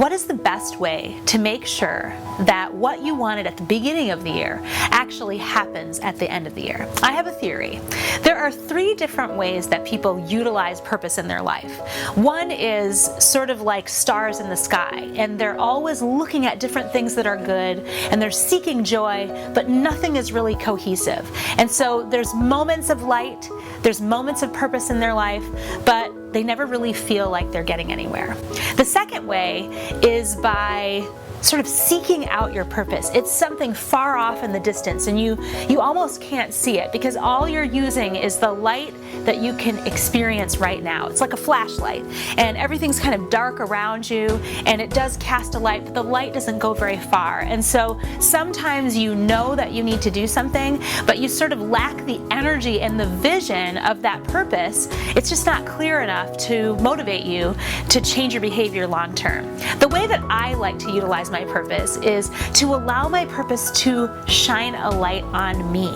what is the best way to make sure that what you wanted at the beginning of the year actually happens at the end of the year? I have a theory. There are 3 different ways that people utilize purpose in their life. One is sort of like stars in the sky, and they're always looking at different things that are good, and they're seeking joy, but nothing is really cohesive. And so there's moments of light, there's moments of purpose in their life, but they never really feel like they're getting anywhere. The second way is by sort of seeking out your purpose. It's something far off in the distance, and you almost can't see it because all you're using is the light that you can experience right now. It's like a flashlight, and everything's kind of dark around you, and it does cast a light, but the light doesn't go very far. And so sometimes you know that you need to do something, but you sort of lack the energy and the vision of that purpose. It's just not clear enough to motivate you to change your behavior long term. The way that I like to utilize my purpose is to allow my purpose to shine a light on me.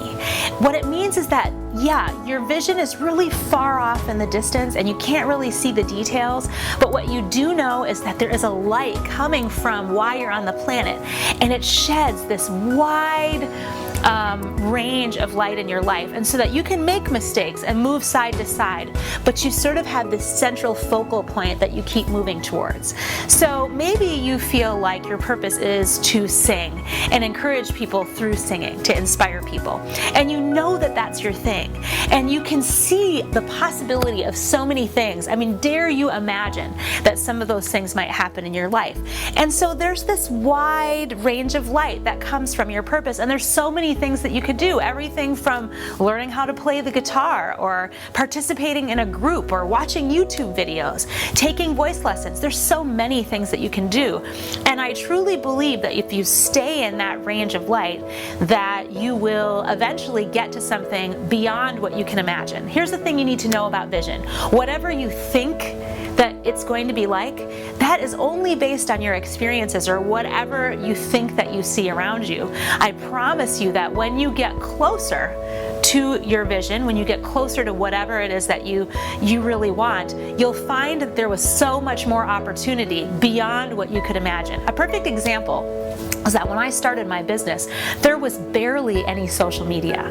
What it means is that, yeah, your vision is really far off in the distance and you can't really see the details, but what you do know is that there is a light coming from why you're on the planet, and it sheds this wide range of light in your life, and so that you can make mistakes and move side to side, but you sort of have this central focal point that you keep moving towards. So maybe you feel like your purpose is to sing and encourage people through singing, to inspire people, and you know that that's your thing, and you can see the possibility of so many things. I mean, dare you imagine that some of those things might happen in your life? And so there's this wide range of light that comes from your purpose, and there's so many things that you could do. Everything from learning how to play the guitar, or participating in a group, or watching YouTube videos, taking voice lessons. There's so many things that you can do. And I truly believe that if you stay in that range of light, that you will eventually get to something beyond what you can imagine. Here's the thing you need to know about vision. Whatever you think that it's going to be like, that is only based on your experiences or whatever you think that you see around you. I promise you that when you get closer to your vision, when you get closer to whatever it is that you really want, you'll find that there was so much more opportunity beyond what you could imagine. A perfect example is that when I started my business, there was barely any social media.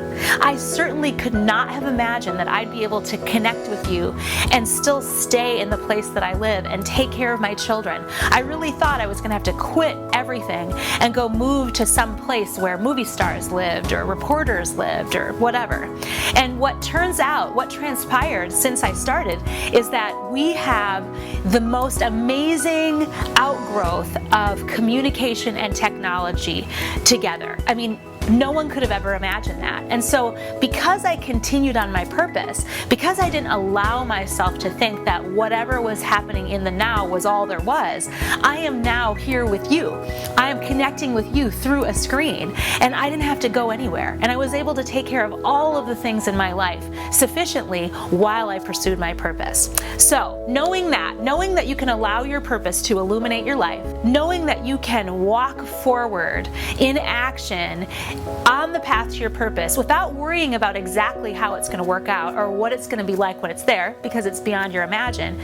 I certainly could not have imagined that I'd be able to connect with you and still stay in the place that I live and take care of my children. I really thought I was going to have to quit everything and go move to some place where movie stars lived or reporters lived or whatever. And what transpired since I started is that we have the most amazing outgrowth of communication and technology together. I mean, no one could have ever imagined that. And so because I continued on my purpose, because I didn't allow myself to think that whatever was happening in the now was all there was, I am now here with you. I am connecting with you through a screen, and I didn't have to go anywhere. And I was able to take care of all of the things in my life sufficiently while I pursued my purpose. So knowing that you can allow your purpose to illuminate your life, knowing that you can walk forward in action on the path to your purpose without worrying about exactly how it's going to work out or what it's going to be like when it's there, because it's beyond your imagination.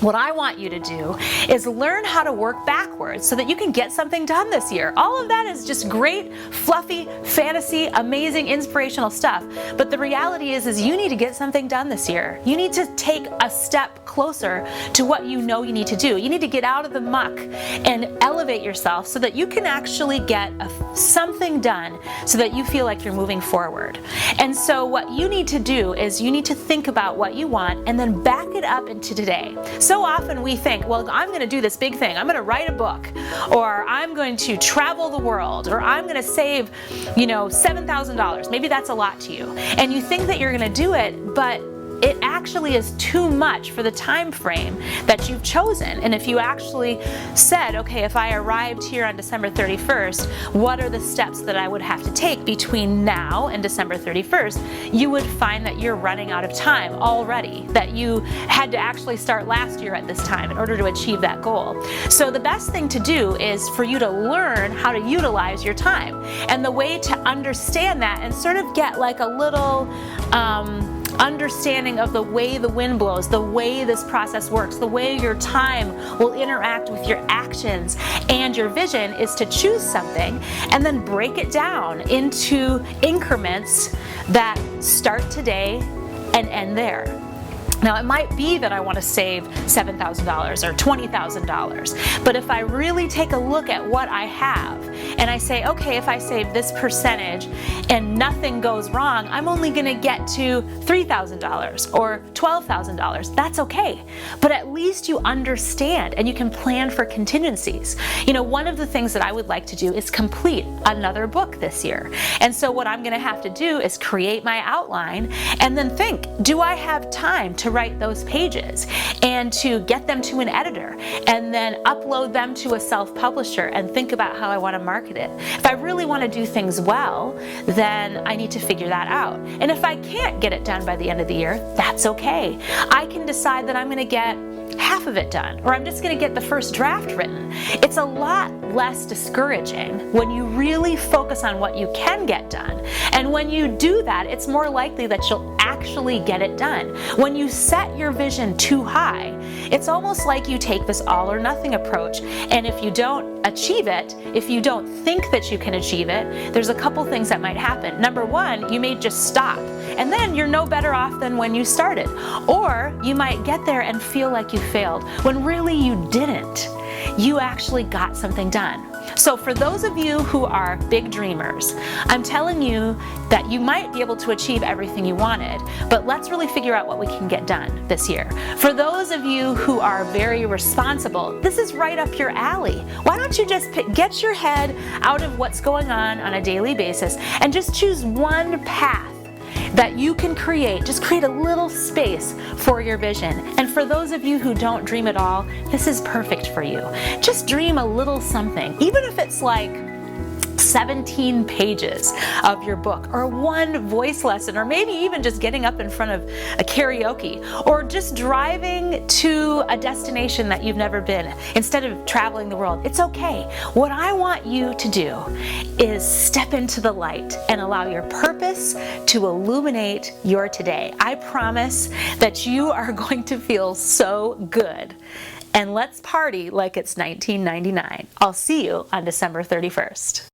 What I want you to do is learn how to work backwards so that you can get something done this year. All of that is just great, fluffy, fantasy, amazing, inspirational stuff. But the reality is you need to get something done this year. You need to take a step closer to what you know you need to do. You need to get out of the muck and elevate yourself so that you can actually get something done so that you feel like you're moving forward. And so what you need to do is you need to think about what you want and then back it up into today. So often we think, well, I'm going to do this big thing. I'm going to write a book, or I'm going to travel the world, or I'm going to save, $7,000. Maybe that's a lot to you. And you think that you're going to do it, but it actually is too much for the time frame that you've chosen. And if you actually said, okay, if I arrived here on December 31st, what are the steps that I would have to take between now and December 31st, you would find that you're running out of time already, that you had to actually start last year at this time in order to achieve that goal. So the best thing to do is for you to learn how to utilize your time. And the way to understand that and sort of get like a little understanding of the way the wind blows, the way this process works, the way your time will interact with your actions and your vision, is to choose something and then break it down into increments that start today and end there. Now, it might be that I want to save $7,000 or $20,000, but if I really take a look at what I have and I say, okay, if I save this percentage and nothing goes wrong, I'm only going to get to $3,000 or $12,000. That's okay, but at least you understand and you can plan for contingencies. You know, one of the things that I would like to do is complete another book this year. And so what I'm going to have to do is create my outline and then think, do I have time to write those pages and to get them to an editor and then upload them to a self-publisher and think about how I want to market it? If I really want to do things well, then I need to figure that out. And if I can't get it done by the end of the year, that's okay. I can decide that I'm going to get half of it done, or I'm just going to get the first draft written. It's a lot less discouraging when you really focus on what you can get done. And when you do that, it's more likely that you'll actually get it done. When you set your vision too high, it's almost like you take this all or nothing approach. And if you don't achieve it, if you don't think that you can achieve it, there's a couple things that might happen. Number one, you may just stop, and then you're no better off than when you started. Or you might get there and feel like you failed, when really you didn't. You actually got something done. So for those of you who are big dreamers, I'm telling you that you might be able to achieve everything you wanted, but let's really figure out what we can get done this year. For those of you who are very responsible, this is right up your alley. Why don't you just get your head out of what's going on a daily basis and just choose one path that you can create. Just create a little space for your vision. And for those of you who don't dream at all, this is perfect for you. Just dream a little something, even if it's like 17 pages of your book, or one voice lesson, or maybe even just getting up in front of a karaoke, or just driving to a destination that you've never been instead of traveling the world. It's okay. What I want you to do is step into the light and allow your purpose to illuminate your today. I promise that you are going to feel so good. And let's party like it's 1999. I'll see you on December 31st.